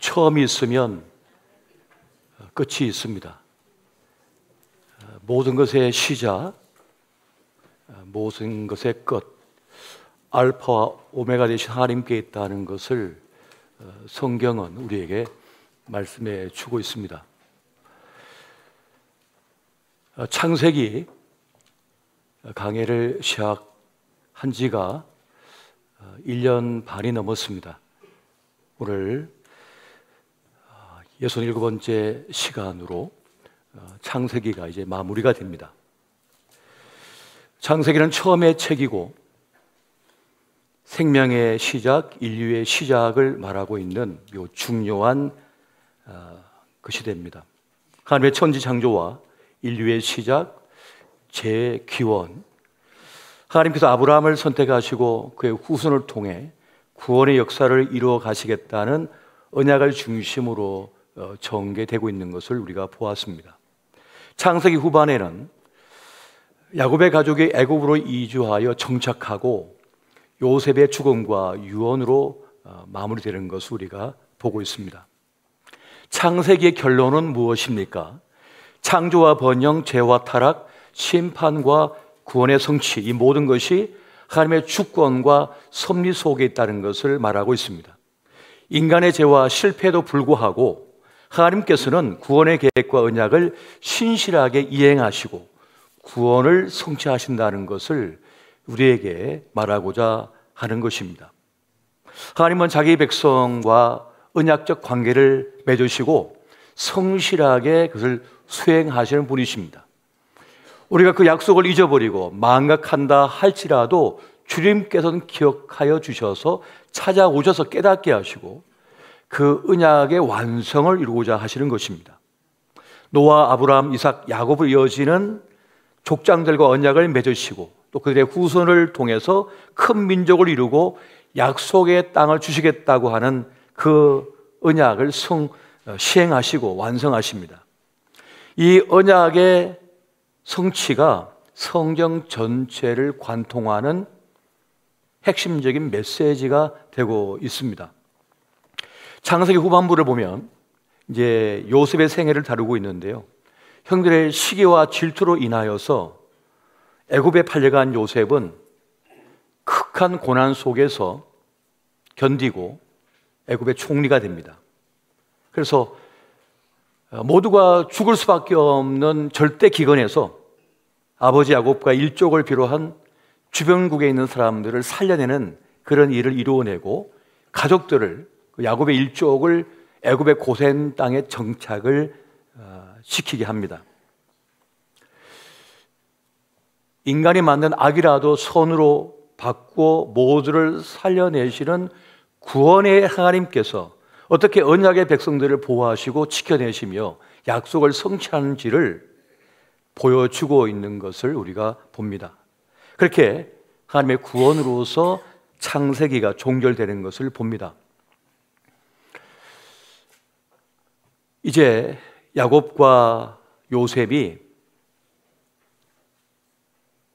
처음이 있으면 끝이 있습니다. 모든 것의 시작, 모든 것의 끝, 알파와 오메가 되신 하나님께 있다는 것을 성경은 우리에게 말씀해 주고 있습니다. 창세기 강해를 시작한 지가 1년 반이 넘었습니다. 오늘 67번째 시간으로 창세기가 이제 마무리가 됩니다. 창세기는 처음의 책이고 생명의 시작, 인류의 시작을 말하고 있는 요 중요한 그 시대입니다. 하나님의 천지 창조와 인류의 시작, 재기원, 하나님께서 아브라함을 선택하시고 그의 후손을 통해 구원의 역사를 이루어 가시겠다는 언약을 중심으로 전개되고 있는 것을 우리가 보았습니다. 창세기 후반에는 야곱의 가족이 애굽으로 이주하여 정착하고 요셉의 죽음과 유언으로 마무리되는 것을 우리가 보고 있습니다. 창세기의 결론은 무엇입니까? 창조와 번영, 죄와 타락, 심판과 구원의 성취, 이 모든 것이 하나님의 주권과 섭리 속에 있다는 것을 말하고 있습니다. 인간의 죄와 실패에도 불구하고 하나님께서는 구원의 계획과 언약을 신실하게 이행하시고 구원을 성취하신다는 것을 우리에게 말하고자 하는 것입니다. 하나님은 자기 백성과 언약적 관계를 맺으시고 성실하게 그것을 수행하시는 분이십니다. 우리가 그 약속을 잊어버리고 망각한다 할지라도 주님께서는 기억하여 주셔서 찾아오셔서 깨닫게 하시고 그 언약의 완성을 이루고자 하시는 것입니다. 노아, 아브라함, 이삭, 야곱을 이어지는 족장들과 언약을 맺으시고 또 그들의 후손을 통해서 큰 민족을 이루고 약속의 땅을 주시겠다고 하는 그 언약을 시행하시고 완성하십니다. 이 언약의 성취가 성경 전체를 관통하는 핵심적인 메시지가 되고 있습니다. 창세기 후반부를 보면 이제 요셉의 생애를 다루고 있는데요. 형들의 시기와 질투로 인하여서 애굽에 팔려간 요셉은 극한 고난 속에서 견디고 애굽의 총리가 됩니다. 그래서 모두가 죽을 수밖에 없는 절대 기근에서 아버지 야곱과 일족을 비롯한 주변국에 있는 사람들을 살려내는 그런 일을 이루어내고 가족들을, 야곱의 일족을 애굽의 고센 땅에 정착을 시키게 합니다. 인간이 만든 악이라도 선으로 바꾸어 모두를 살려내시는 구원의 하나님께서 어떻게 언약의 백성들을 보호하시고 지켜내시며 약속을 성취하는지를 보여주고 있는 것을 우리가 봅니다. 그렇게 하나님의 구원으로서 창세기가 종결되는 것을 봅니다. 이제 야곱과 요셉이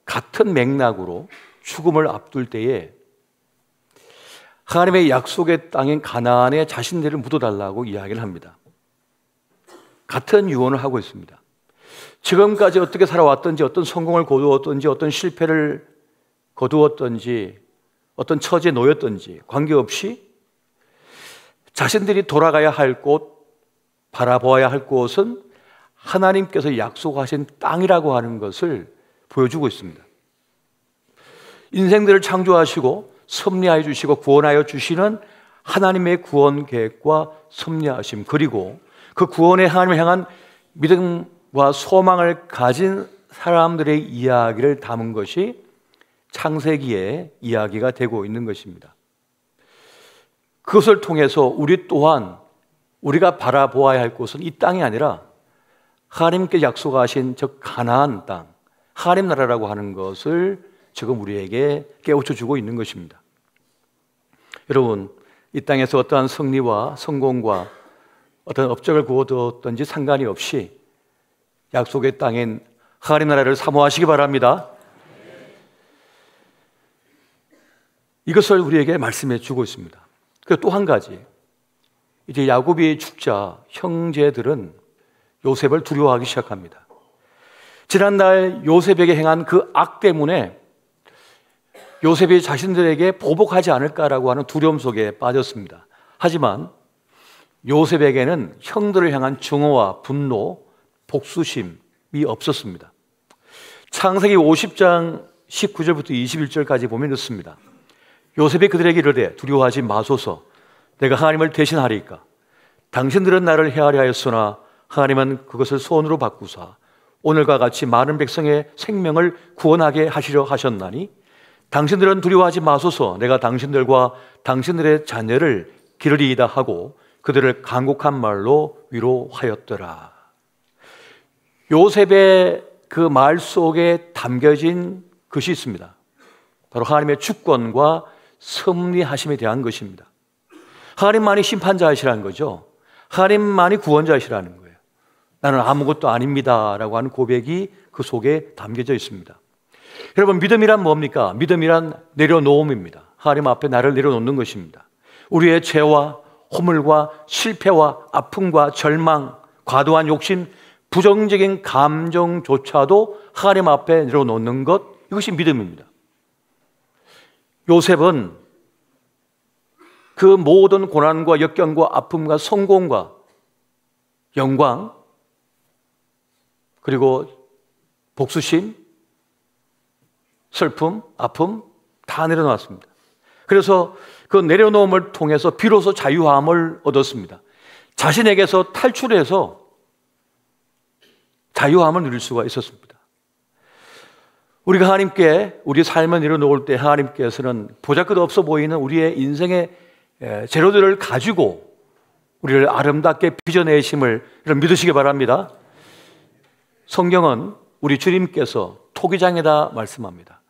같은 맥락으로 죽음을 앞둘 때에 하나님의 약속의 땅인 가나안에 자신들을 묻어달라고 이야기를 합니다. 같은 유언을 하고 있습니다. 지금까지 어떻게 살아왔던지, 어떤 성공을 거두었던지, 어떤 실패를 거두었던지, 어떤 처지에 놓였던지 관계없이 자신들이 돌아가야 할 곳, 바라보아야 할 곳은 하나님께서 약속하신 땅이라고 하는 것을 보여주고 있습니다. 인생들을 창조하시고 섭리하여 주시고 구원하여 주시는 하나님의 구원 계획과 섭리하심, 그리고 그 구원의 하나님을 향한 믿음과 소망을 가진 사람들의 이야기를 담은 것이 창세기의 이야기가 되고 있는 것입니다. 그것을 통해서 우리 또한 우리가 바라보아야 할 곳은 이 땅이 아니라 하나님께 약속하신 저 가나안 땅, 하나님 나라라고 하는 것을 지금 우리에게 깨우쳐주고 있는 것입니다. 여러분, 이 땅에서 어떠한 승리와 성공과 어떤 업적을 거두었든지 상관이 없이 약속의 땅인 하나님 나라를 사모하시기 바랍니다. 이것을 우리에게 말씀해 주고 있습니다. 그리고 또 한 가지, 이제 야곱이 죽자 형제들은 요셉을 두려워하기 시작합니다. 지난날 요셉에게 행한 그 악 때문에 요셉이 자신들에게 보복하지 않을까라고 하는 두려움 속에 빠졌습니다. 하지만 요셉에게는 형들을 향한 증오와 분노, 복수심이 없었습니다. 창세기 50장 19절부터 21절까지 보면 이렇습니다. 요셉이 그들에게 이르되 두려워하지 마소서, 내가 하나님을 대신하리이까. 당신들은 나를 헤아려 하였으나 하나님은 그것을 손으로 바꾸사 오늘과 같이 많은 백성의 생명을 구원하게 하시려 하셨나니 당신들은 두려워하지 마소서, 내가 당신들과 당신들의 자녀를 기르리이다 하고 그들을 간곡한 말로 위로하였더라. 요셉의 그 말 속에 담겨진 것이 있습니다. 바로 하나님의 주권과 섭리하심에 대한 것입니다. 하나님만이 심판자이시라는 거죠. 하나님만이 구원자이시라는 거예요. 나는 아무것도 아닙니다 라고 하는 고백이 그 속에 담겨져 있습니다. 여러분, 믿음이란 뭡니까? 믿음이란 내려놓음입니다. 하나님 앞에 나를 내려놓는 것입니다. 우리의 죄와 허물과 실패와 아픔과 절망, 과도한 욕심, 부정적인 감정조차도 하나님 앞에 내려놓는 것, 이것이 믿음입니다. 요셉은 그 모든 고난과 역경과 아픔과 성공과 영광, 그리고 복수심, 슬픔, 아픔 다 내려놓았습니다. 그래서 그 내려놓음을 통해서 비로소 자유함을 얻었습니다. 자신에게서 탈출해서 자유함을 누릴 수가 있었습니다. 우리가 하나님께 우리 삶을 내려놓을 때 하나님께서는 보잘것 없어 보이는 우리의 인생의 재료들을 가지고 우리를 아름답게 빚어내심을 믿으시기 바랍니다. 성경은 우리 주님께서 토기장에다 말씀합니다.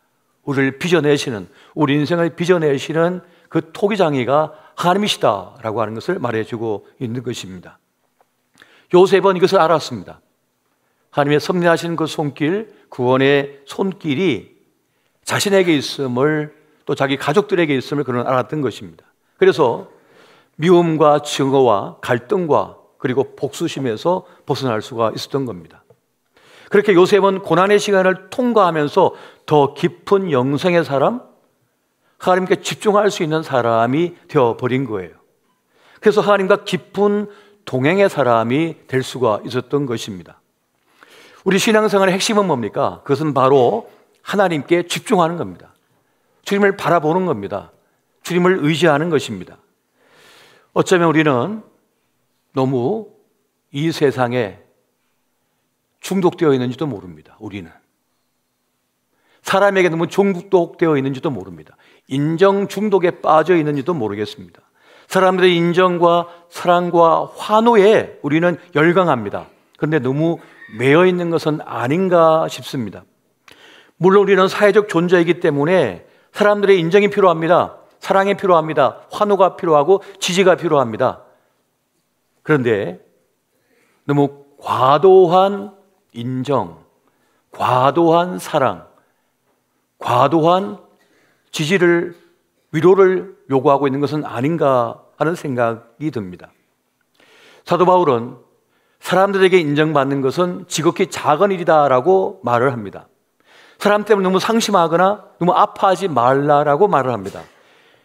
우리를 빚어내시는, 우리 인생을 빚어내시는 그 토기장이가 하나님이시다라고 하는 것을 말해주고 있는 것입니다. 요셉은 이것을 알았습니다. 하나님의 섭리하신 그 손길, 구원의 손길이 자신에게 있음을, 또 자기 가족들에게 있음을 그는 알았던 것입니다. 그래서 미움과 증오와 갈등과 그리고 복수심에서 벗어날 수가 있었던 겁니다. 그렇게 요셉은 고난의 시간을 통과하면서 더 깊은 영성의 사람, 하나님께 집중할 수 있는 사람이 되어버린 거예요. 그래서 하나님과 깊은 동행의 사람이 될 수가 있었던 것입니다. 우리 신앙생활의 핵심은 뭡니까? 그것은 바로 하나님께 집중하는 겁니다. 주님을 바라보는 겁니다. 주님을 의지하는 것입니다. 어쩌면 우리는 너무 이 세상에 중독되어 있는지도 모릅니다. 우리는 사람에게 너무 중독되어 있는지도 모릅니다. 인정 중독에 빠져 있는지도 모르겠습니다. 사람들의 인정과 사랑과 환호에 우리는 열광합니다. 그런데 너무 매여 있는 것은 아닌가 싶습니다. 물론 우리는 사회적 존재이기 때문에 사람들의 인정이 필요합니다. 사랑이 필요합니다. 환호가 필요하고 지지가 필요합니다. 그런데 너무 과도한 인정, 과도한 사랑, 과도한 지지를, 위로를 요구하고 있는 것은 아닌가 하는 생각이 듭니다. 사도 바울은 사람들에게 인정받는 것은 지극히 작은 일이다라고 말을 합니다. 사람 때문에 너무 상심하거나 너무 아파하지 말라라고 말을 합니다.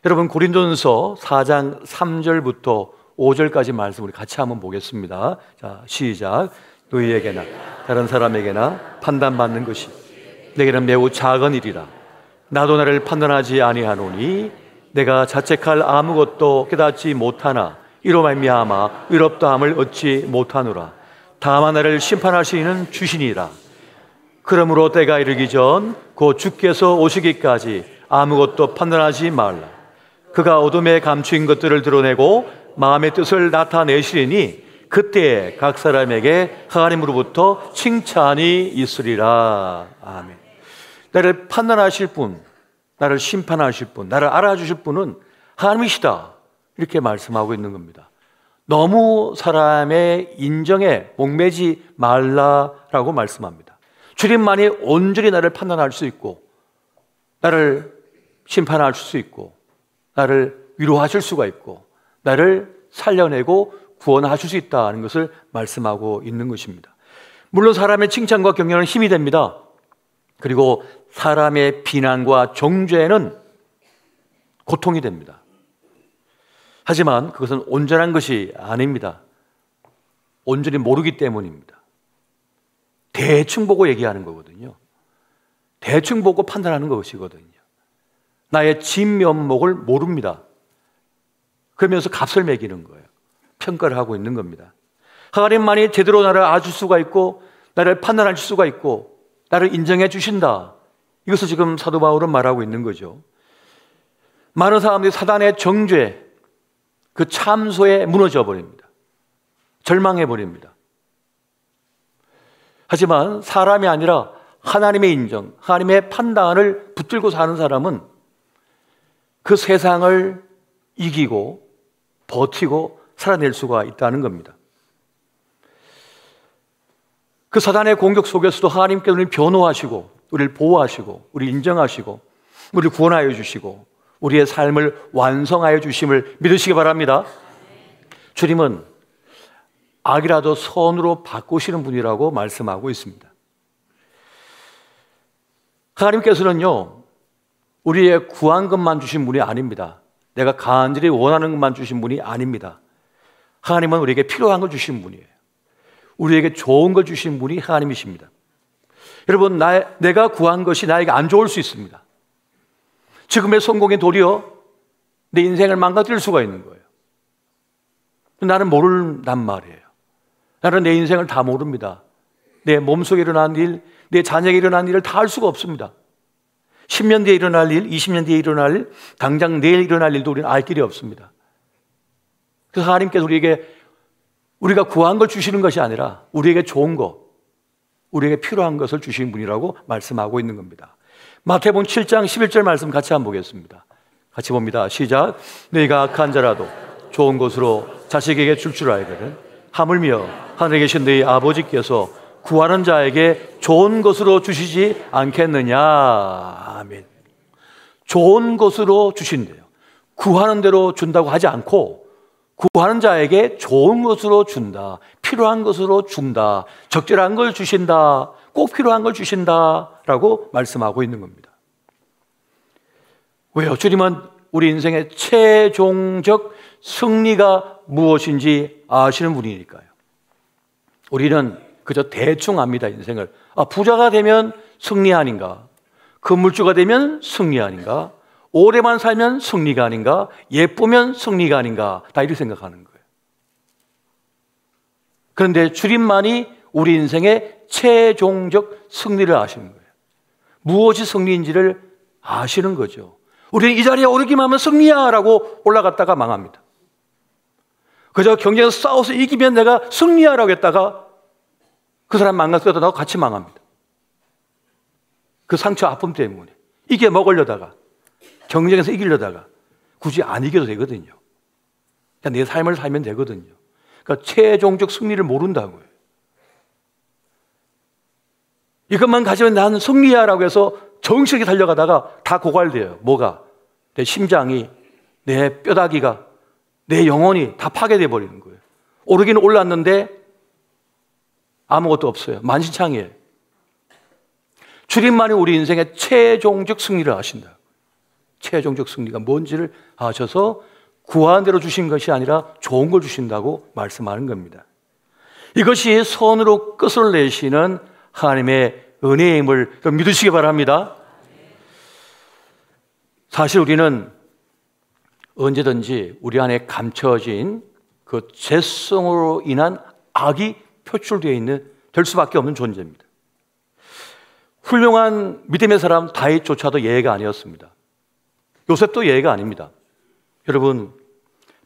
여러분, 고린도전서 4장 3절부터 5절까지 말씀 우리 같이 한번 보겠습니다. 자, 시작. 너희에게나 다른 사람에게나 판단받는 것이 내게는 매우 작은 일이라. 나도 나를 판단하지 아니하노니 내가 자책할 아무것도 깨닫지 못하나 이로 말미암아 의롭다함을 얻지 못하노라. 다만 나를 심판하시는 주시니라. 그러므로 때가 이르기 전 곧 주께서 오시기까지 아무것도 판단하지 말라. 그가 어둠에 감추인 것들을 드러내고 마음의 뜻을 나타내시리니 그때 각 사람에게 하나님으로부터 칭찬이 있으리라. 아멘. 나를 판단하실 분, 나를 심판하실 분, 나를 알아주실 분은 하나님이시다, 이렇게 말씀하고 있는 겁니다. 너무 사람의 인정에 목매지 말라라고 말씀합니다. 주님만이 온전히 나를 판단할 수 있고 나를 심판할 수 있고 나를 위로하실 수가 있고 나를 살려내고 구원하실 수 있다는 것을 말씀하고 있는 것입니다. 물론 사람의 칭찬과 격려는 힘이 됩니다. 그리고 사람의 비난과 정죄는 고통이 됩니다. 하지만 그것은 온전한 것이 아닙니다. 온전히 모르기 때문입니다. 대충 보고 얘기하는 거거든요. 대충 보고 판단하는 것이거든요. 나의 진면목을 모릅니다. 그러면서 값을 매기는 거예요. 평가를 하고 있는 겁니다. 하나님만이 제대로 나를 알아줄 수가 있고 나를 판단할 수가 있고 나를 인정해 주신다. 이것을 지금 사도 바울은 말하고 있는 거죠. 많은 사람들이 사단의 정죄, 그 참소에 무너져 버립니다. 절망해 버립니다. 하지만 사람이 아니라 하나님의 인정, 하나님의 판단을 붙들고 사는 사람은 그 세상을 이기고 버티고 살아낼 수가 있다는 겁니다. 그 사단의 공격 속에서도 하나님께서 우리를 변호하시고 우리를 보호하시고 우리를 인정하시고 우리를 구원하여 주시고 우리의 삶을 완성하여 주심을 믿으시기 바랍니다. 주님은 악이라도 선으로 바꾸시는 분이라고 말씀하고 있습니다. 하나님께서는요, 우리의 구한 것만 주신 분이 아닙니다. 내가 간절히 원하는 것만 주신 분이 아닙니다. 하나님은 우리에게 필요한 걸 주신 분이에요. 우리에게 좋은 걸 주신 분이 하나님이십니다. 여러분, 내가 구한 것이 나에게 안 좋을 수 있습니다. 지금의 성공이 도리어 내 인생을 망가뜨릴 수가 있는 거예요. 나는 모른단 말이에요. 나는 내 인생을 다 모릅니다. 내 몸속에 일어난 일, 내 자녀에게 일어난 일을 다 알 수가 없습니다. 10년 뒤에 일어날 일, 20년 뒤에 일어날 일, 당장 내일 일어날 일도 우리는 알 길이 없습니다. 그래서 하나님께서 우리에게 우리가 구한 걸 주시는 것이 아니라 우리에게 좋은 것, 우리에게 필요한 것을 주신 분이라고 말씀하고 있는 겁니다. 마태복음 7장 11절 말씀 같이 한번 보겠습니다. 같이 봅니다. 시작. 너희가 악한 자라도 좋은 것으로 자식에게 줄 줄 알거든 하물며 하늘에 계신 너희 아버지께서 구하는 자에게 좋은 것으로 주시지 않겠느냐. 아멘. 좋은 것으로 주신대요. 구하는 대로 준다고 하지 않고 구하는 자에게 좋은 것으로 준다. 필요한 것으로 준다. 적절한 걸 주신다. 꼭 필요한 걸 주신다라고 말씀하고 있는 겁니다. 왜요? 주님은 우리 인생의 최종적 승리가 무엇인지 아시는 분이니까요. 우리는 그저 대충 압니다, 인생을. 부자가 되면 승리 아닌가? 건물주가 되면 승리 아닌가? 오래만 살면 승리가 아닌가? 예쁘면 승리가 아닌가? 다 이렇게 생각하는 거예요. 그런데 주님만이 우리 인생의 최종적 승리를 아시는 거예요. 무엇이 승리인지를 아시는 거죠. 우리는 이 자리에 오르기만 하면 승리야 라고 올라갔다가 망합니다. 그저 경쟁에서 싸워서 이기면 내가 승리야 라고 했다가 그 사람 망가뜨려도 나하고 같이 망합니다. 그 상처 아픔 때문에 이게 먹으려다가 경쟁에서 이기려다가 굳이 안 이겨도 되거든요. 그냥 내 삶을 살면 되거든요. 그러니까 최종적 승리를 모른다고요. 이것만 가지면 나는 승리야 라고 해서 정식하게 달려가다가 다 고갈돼요. 뭐가? 내 심장이, 내 뼈다귀가, 내 영혼이 다 파괴돼 버리는 거예요. 오르기는 올랐는데 아무것도 없어요. 만신창이에요. 주님만이 우리 인생의 최종적 승리를 아신다. 최종적 승리가 뭔지를 아셔서 구한 대로 주신 것이 아니라 좋은 걸 주신다고 말씀하는 겁니다. 이것이 선으로 끝을 내시는 하나님의 은혜의 힘을 믿으시기 바랍니다. 사실 우리는 언제든지 우리 안에 감춰진 그 죄성으로 인한 악이 표출되어 될 수밖에 없는 존재입니다. 훌륭한 믿음의 사람 다윗조차도 예외가 아니었습니다. 요셉도 예외가 아닙니다. 여러분,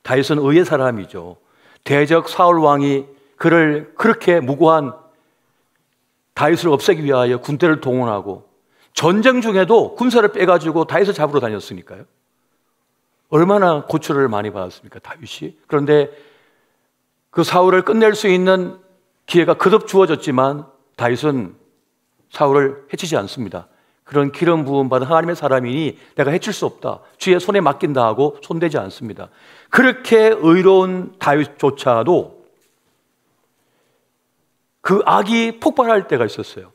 다윗은 의의 사람이죠. 대적 사울 왕이 그를 그렇게 무고한 다윗을 없애기 위하여 군대를 동원하고 전쟁 중에도 군사를 빼가지고 다윗을 잡으러 다녔으니까요. 얼마나 고초를 많이 받았습니까, 다윗이. 그런데 그 사울을 끝낼 수 있는 기회가 거듭 주어졌지만 다윗은 사울을 해치지 않습니다. 그런 기름 부음 받은 하나님의 사람이니 내가 해칠 수 없다, 주의 손에 맡긴다 하고 손대지 않습니다. 그렇게 의로운 다윗조차도 그 악이 폭발할 때가 있었어요.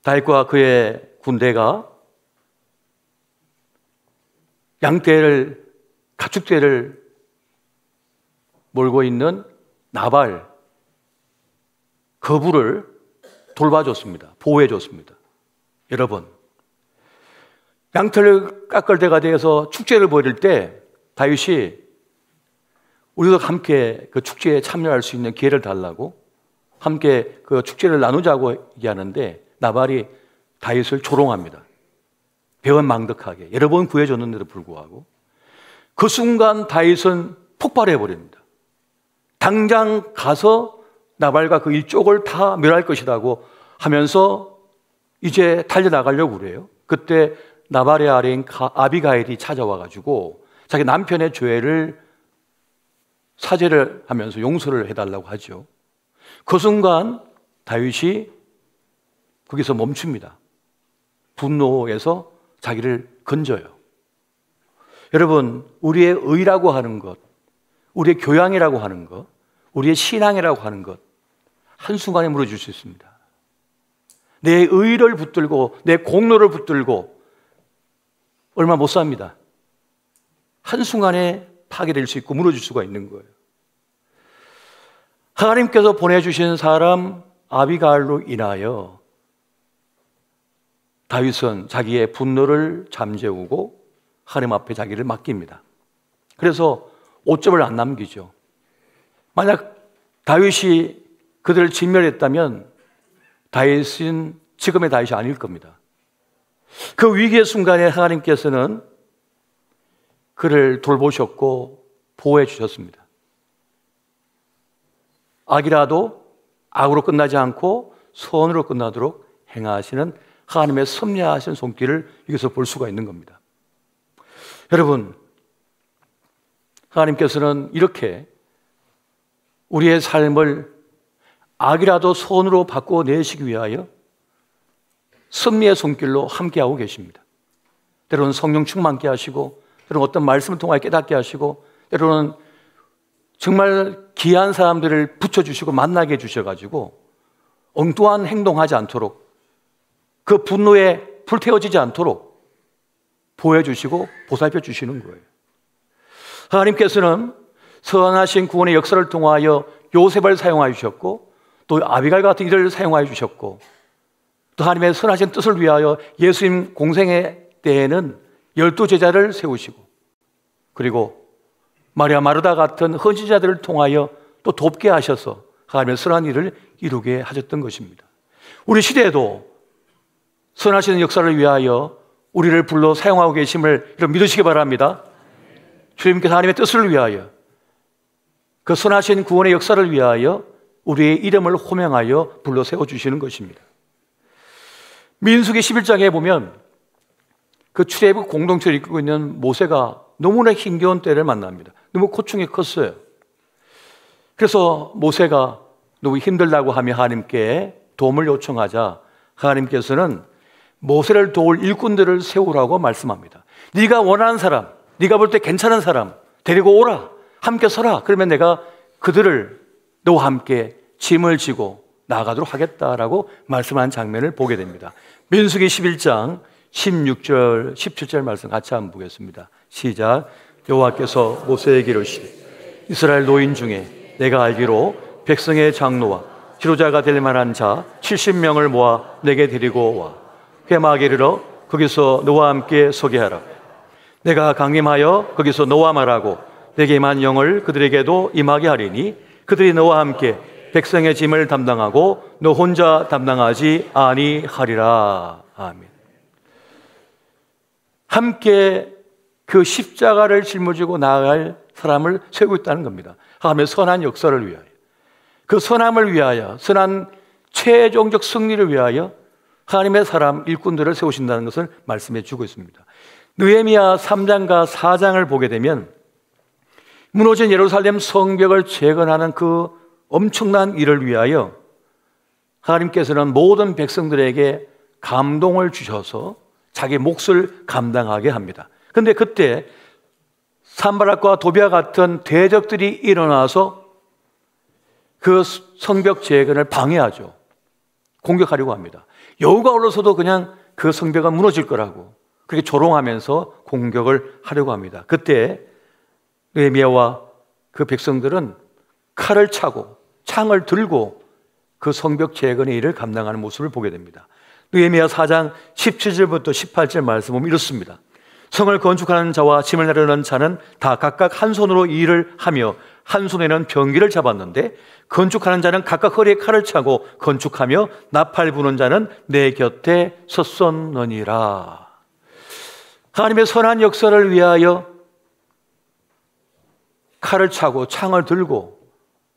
다윗과 그의 군대가 양떼를, 가축떼를 몰고 있는 나발, 거부를 돌봐줬습니다. 보호해줬습니다. 여러분, 양털을 깎을 때가 되어서 축제를 벌일 때 다윗이 우리도 함께 그 축제에 참여할 수 있는 기회를 달라고 함께 그 축제를 나누자고 얘기하는데 나발이 다윗을 조롱합니다. 배은망덕하게 여러 번 구해줬는데도 불구하고 그 순간 다윗은 폭발해버립니다. 당장 가서 나발과 그 일족을 다 멸할 것이라고 하면서 이제 달려나가려고 그래요. 그때 나발의 아내인 아비가일이 찾아와가지고 자기 남편의 죄를 사죄를 하면서 용서를 해달라고 하죠. 그 순간 다윗이 거기서 멈춥니다. 분노에서 자기를 건져요. 여러분, 우리의 의라고 하는 것, 우리의 교양이라고 하는 것, 우리의 신앙이라고 하는 것 한순간에 무너질 수 있습니다. 내 의를 붙들고 내 공로를 붙들고 얼마 못 삽니다. 한순간에 파괴될 수 있고 무너질 수가 있는 거예요. 하나님께서 보내주신 사람 아비가일로 인하여 다윗은 자기의 분노를 잠재우고 하나님 앞에 자기를 맡깁니다. 그래서 오점을 안 남기죠. 만약 다윗이 그들을 진멸했다면 다윗은 지금의 다윗이 아닐 겁니다. 그 위기의 순간에 하나님께서는 그를 돌보셨고 보호해 주셨습니다. 악이라도 악으로 끝나지 않고 선으로 끝나도록 행하시는 하나님의 섭리하신 손길을 여기서 볼 수가 있는 겁니다. 여러분, 하나님께서는 이렇게 우리의 삶을 악이라도 선으로 바꿔내시기 위하여 섭리의 손길로 함께하고 계십니다. 때로는 성령 충만케 하시고, 때로는 어떤 말씀을 통하여 깨닫게 하시고, 때로는 정말 귀한 사람들을 붙여주시고 만나게 해주셔가지고 엉뚱한 행동하지 않도록, 그 분노에 불태워지지 않도록 보호해주시고 보살펴 주시는 거예요. 하나님께서는 선하신 구원의 역사를 통하여 요셉을 사용하여 주셨고, 또 아비가일 같은 이를 사용하여 주셨고, 또 하나님의 선하신 뜻을 위하여 예수님 공생의 때에는 12제자를 세우시고, 그리고 마리아 마르다 같은 헌신자들을 통하여 또 돕게 하셔서 하나님의 선한 일을 이루게 하셨던 것입니다. 우리 시대에도 선하신 역사를 위하여 우리를 불러 사용하고 계심을 믿으시기 바랍니다. 주님께서 하나님의 뜻을 위하여, 그 선하신 구원의 역사를 위하여 우리의 이름을 호명하여 불러 세워주시는 것입니다. 민수기 11장에 보면 그 출애굽 공동체를 이끌고 있는 모세가 너무나 힘겨운 때를 만납니다. 너무 고충이 컸어요. 그래서 모세가 너무 힘들다고 하며 하나님께 도움을 요청하자 하나님께서는 모세를 도울 일꾼들을 세우라고 말씀합니다. 네가 원하는 사람, 네가 볼 때 괜찮은 사람 데리고 오라, 함께 서라. 그러면 내가 그들을 너와 함께 짐을 지고 나아가도록 하겠다라고 말씀한 장면을 보게 됩니다. 민수기 11장 16절, 17절 말씀 같이 한번 보겠습니다. 시작. 여호와께서 모세에게 이르시되 이스라엘 노인 중에 내가 알기로 백성의 장로와 지도자가 될 만한 자 70명을 모아 내게 데리고 와 회막에 이르러 거기서 너와 함께 서게 하라. 내가 강림하여 거기서 너와 말하고 내게 임한 영을 그들에게도 임하게 하리니 그들이 너와 함께 백성의 짐을 담당하고 너 혼자 담당하지 아니하리라. 아멘. 함께 그 십자가를 짊어지고 나아갈 사람을 세우고 있다는 겁니다. 하나님의 선한 역사를 위하여, 그 선함을 위하여, 선한 최종적 승리를 위하여 하나님의 사람 일꾼들을 세우신다는 것을 말씀해 주고 있습니다. 느헤미야 3장과 4장을 보게 되면 무너진 예루살렘 성벽을 재건하는 그 엄청난 일을 위하여 하나님께서는 모든 백성들에게 감동을 주셔서 자기 몫을 감당하게 합니다. 그런데 그때 산발락과 도비아 같은 대적들이 일어나서 그 성벽 재건을 방해하죠. 공격하려고 합니다. 여우가 올라서도 그냥 그 성벽은 무너질 거라고 그렇게 조롱하면서 공격을 하려고 합니다. 그때 느헤미야와 그 백성들은 칼을 차고 창을 들고 그 성벽 재건의 일을 감당하는 모습을 보게 됩니다. 느헤미야 4장 17절부터 18절 말씀 보면 이렇습니다. 성을 건축하는 자와 짐을 나르는 자는 다 각각 한 손으로 일을 하며 한 손에는 병기를 잡았는데 건축하는 자는 각각 허리에 칼을 차고 건축하며 나팔 부는 자는 내 곁에 섰었느니라. 하나님의 선한 역사를 위하여 칼을 차고 창을 들고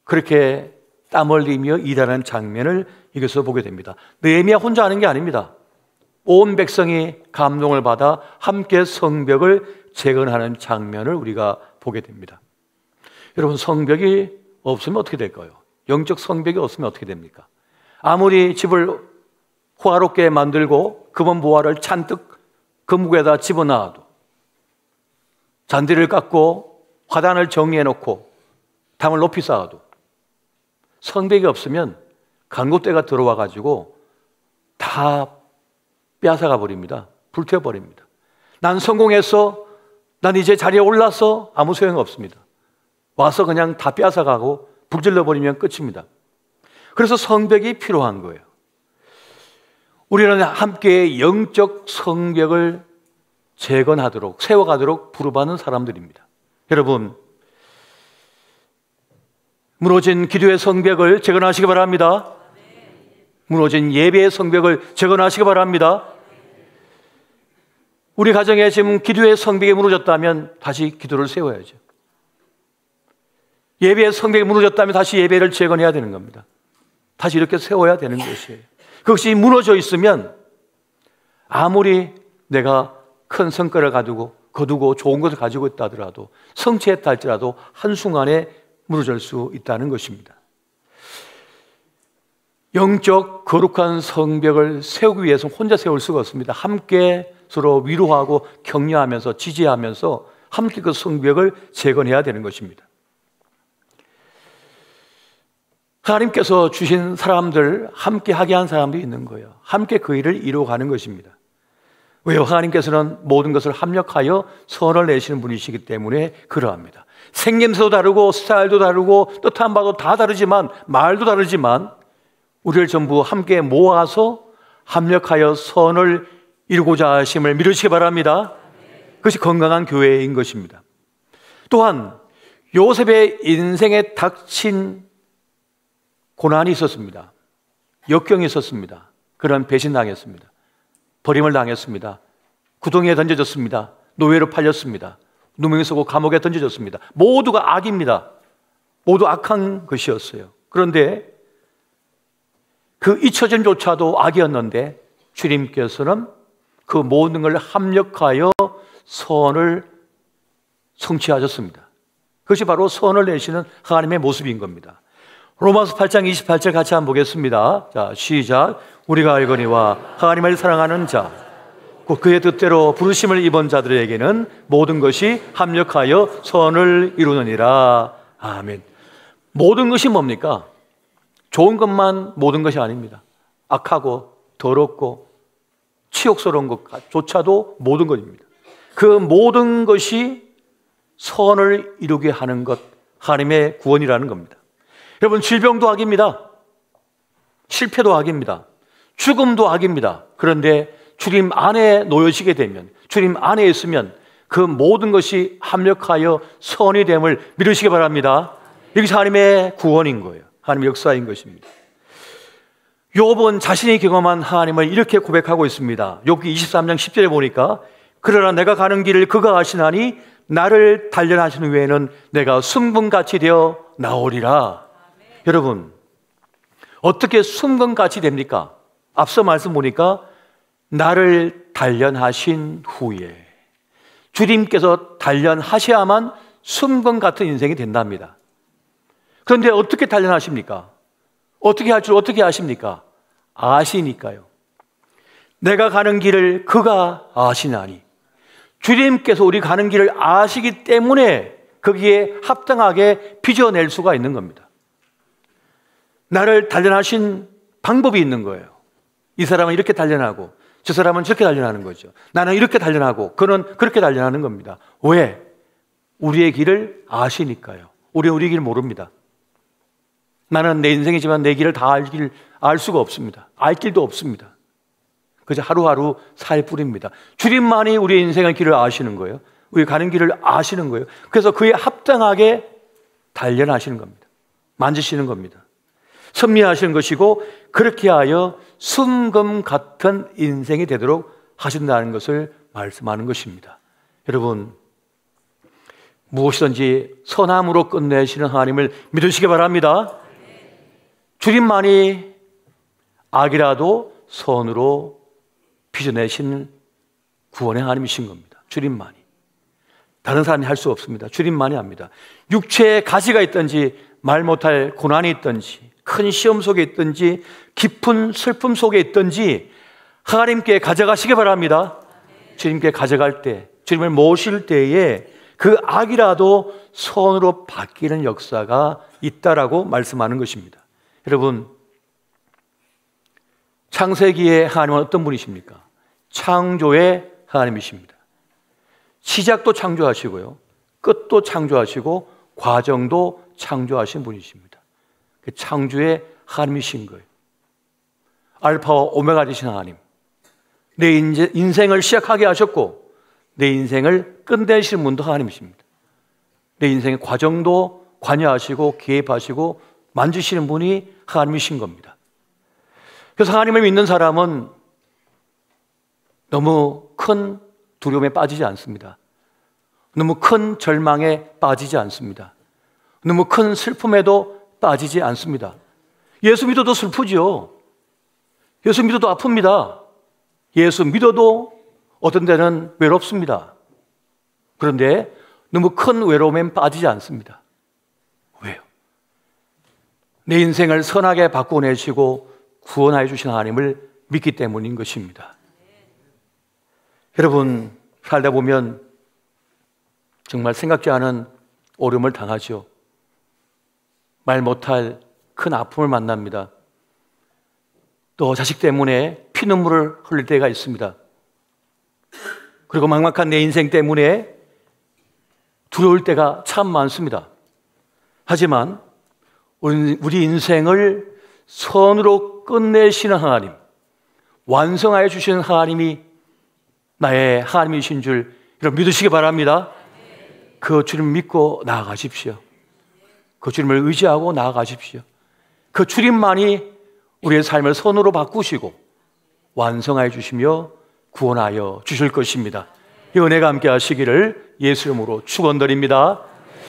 그렇게 땀 흘리며 일하는 장면을 여기서 보게 됩니다. 느헤미야 혼자 하는 게 아닙니다. 온 백성이 감동을 받아 함께 성벽을 재건하는 장면을 우리가 보게 됩니다. 여러분, 성벽이 없으면 어떻게 될까요? 영적 성벽이 없으면 어떻게 됩니까? 아무리 집을 호화롭게 만들고 금은 보화를 잔뜩 금고에다 집어넣어도, 잔디를 깎고 화단을 정리해 놓고 담을 높이 쌓아도 성벽이 없으면 간고떼가 들어와 가지고 다 빼앗아가 버립니다. 불태워 버립니다. 난 성공했어, 난 이제 자리에 올라서, 아무 소용 없습니다. 와서 그냥 다 빼앗아가고 불질러 버리면 끝입니다. 그래서 성벽이 필요한 거예요. 우리는 함께 영적 성벽을 재건하도록, 세워가도록 부르받는 사람들입니다. 여러분, 무너진 기도의 성벽을 재건하시기 바랍니다. 무너진 예배의 성벽을 재건하시기 바랍니다. 우리 가정에 지금 기도의 성벽이 무너졌다면 다시 기도를 세워야죠. 예배의 성벽이 무너졌다면 다시 예배를 재건해야 되는 겁니다. 다시 이렇게 세워야 되는 것이에요. 그것이 무너져 있으면 아무리 내가 큰 성과를 거두고 좋은 것을 가지고 있다 하더라도, 성취했다 할지라도 한순간에 무너질 수 있다는 것입니다. 영적 거룩한 성벽을 세우기 위해서 혼자 세울 수가 없습니다. 함께 서로 위로하고 격려하면서 지지하면서 함께 그 성벽을 재건해야 되는 것입니다. 하나님께서 주신 사람들, 함께 하게 한 사람도 있는 거예요. 함께 그 일을 이루어가는 것입니다. 왜요? 하나님께서는 모든 것을 합력하여 선을 내시는 분이시기 때문에 그러합니다. 생김새도 다르고 스타일도 다르고 뜻한 바도 다 다르지만, 말도 다르지만 우리를 전부 함께 모아서 합력하여 선을 이루고자 하심을 믿으시기 바랍니다. 그것이 건강한 교회인 것입니다. 또한 요셉의 인생에 닥친 고난이 있었습니다. 역경이 있었습니다. 그런 배신당했습니다. 버림을 당했습니다. 구덩이에 던져졌습니다. 노예로 팔렸습니다. 누명이 쓰고 감옥에 던져졌습니다. 모두가 악입니다. 모두 악한 것이었어요. 그런데 그 잊혀짐조차도 악이었는데 주님께서는 그 모든 걸 합력하여 선을 성취하셨습니다. 그것이 바로 선을 내시는 하나님의 모습인 겁니다. 로마서 8장 28절 같이 한번 보겠습니다. 자, 시작. 우리가 알거니와 하나님을 사랑하는 자, 곧 그의 뜻대로 부르심을 입은 자들에게는 모든 것이 합력하여 선을 이루느니라. 아멘. 모든 것이 뭡니까? 좋은 것만 모든 것이 아닙니다. 악하고 더럽고 치욕스러운 것조차도 모든 것입니다. 그 모든 것이 선을 이루게 하는 것, 하나님의 구원이라는 겁니다. 여러분, 질병도 악입니다. 실패도 악입니다. 죽음도 악입니다. 그런데 주님 안에 놓여지게 되면, 주님 안에 있으면 그 모든 것이 합력하여 선이 됨을 믿으시기 바랍니다. 이것이 하나님의 구원인 거예요. 하나님의 역사인 것입니다. 욥은 자신이 경험한 하나님을 이렇게 고백하고 있습니다. 욥기 23장 10절에 보니까 그러나 내가 가는 길을 그가 아시나니 나를 단련하신 후에는 내가 순금같이 되어 나오리라. 여러분, 어떻게 순금같이 됩니까? 앞서 말씀 보니까 나를 단련하신 후에, 주님께서 단련하셔야만 순금 같은 인생이 된답니다. 그런데 어떻게 단련하십니까? 어떻게 할 줄 어떻게 아십니까? 아시니까요. 내가 가는 길을 그가 아시나니. 주님께서 우리 가는 길을 아시기 때문에 거기에 합당하게 빚어낼 수가 있는 겁니다. 나를 단련하신 방법이 있는 거예요. 이 사람은 이렇게 단련하고 저 사람은 저렇게 단련하는 거죠. 나는 이렇게 단련하고 그는 그렇게 단련하는 겁니다. 왜? 우리의 길을 아시니까요. 우리 길 모릅니다. 나는 내 인생이지만 내 길을 다 알 수가 없습니다. 알 길도 없습니다. 그저 하루하루 살 뿐입니다. 주님만이 우리의 인생의 길을 아시는 거예요. 우리 가는 길을 아시는 거예요. 그래서 그에 합당하게 단련하시는 겁니다. 만지시는 겁니다. 섭리하시는 것이고 그렇게 하여 순금 같은 인생이 되도록 하신다는 것을 말씀하는 것입니다. 여러분, 무엇이든지 선함으로 끝내시는 하나님을 믿으시기 바랍니다. 주님만이 악이라도 선으로 빚어내신 구원의 하나님이신 겁니다. 주님만이. 다른 사람이 할 수 없습니다. 주님만이 합니다. 육체에 가시가 있든지 말 못할 고난이 있든지 큰 시험 속에 있든지 깊은 슬픔 속에 있든지 하나님께 가져가시기 바랍니다. 주님께 가져갈 때, 주님을 모실 때에 그 악이라도 선으로 바뀌는 역사가 있다라고 말씀하는 것입니다. 여러분, 창세기의 하나님은 어떤 분이십니까? 창조의 하나님이십니다. 시작도 창조하시고요, 끝도 창조하시고 과정도 창조하신 분이십니다. 그 창조의 하나님이신 거예요. 알파와 오메가 되신 하나님, 내 인생을 시작하게 하셨고 내 인생을 끝내시는 분도 하나님이십니다. 내 인생의 과정도 관여하시고 개입하시고 만지시는 분이 하나님이신 겁니다. 그래서 하나님을 믿는 사람은 너무 큰 두려움에 빠지지 않습니다. 너무 큰 절망에 빠지지 않습니다. 너무 큰 슬픔에도 빠지지 않습니다. 예수 믿어도 슬프죠. 예수 믿어도 아픕니다. 예수 믿어도 어떤 데는 외롭습니다. 그런데 너무 큰 외로움엔 빠지지 않습니다. 왜요? 내 인생을 선하게 바꿔내시고 구원하여 주신 하나님을 믿기 때문인 것입니다. 여러분, 살다 보면 정말 생각지 않은 어려움을 당하죠. 말 못할 큰 아픔을 만납니다. 또 자식 때문에 피눈물을 흘릴 때가 있습니다. 그리고 막막한 내 인생 때문에 두려울 때가 참 많습니다. 하지만 우리 인생을 선으로 끝내시는 하나님, 완성하여 주시는 하나님이 나의 하나님이신 줄 여러분 믿으시기 바랍니다. 그 주님 믿고 나아가십시오. 그 주님을 의지하고 나아가십시오. 그 주님만이 우리의 삶을 선으로 바꾸시고 완성하여 주시며 구원하여 주실 것입니다. 이 은혜가 함께 하시기를 예수 이름으로 축원드립니다.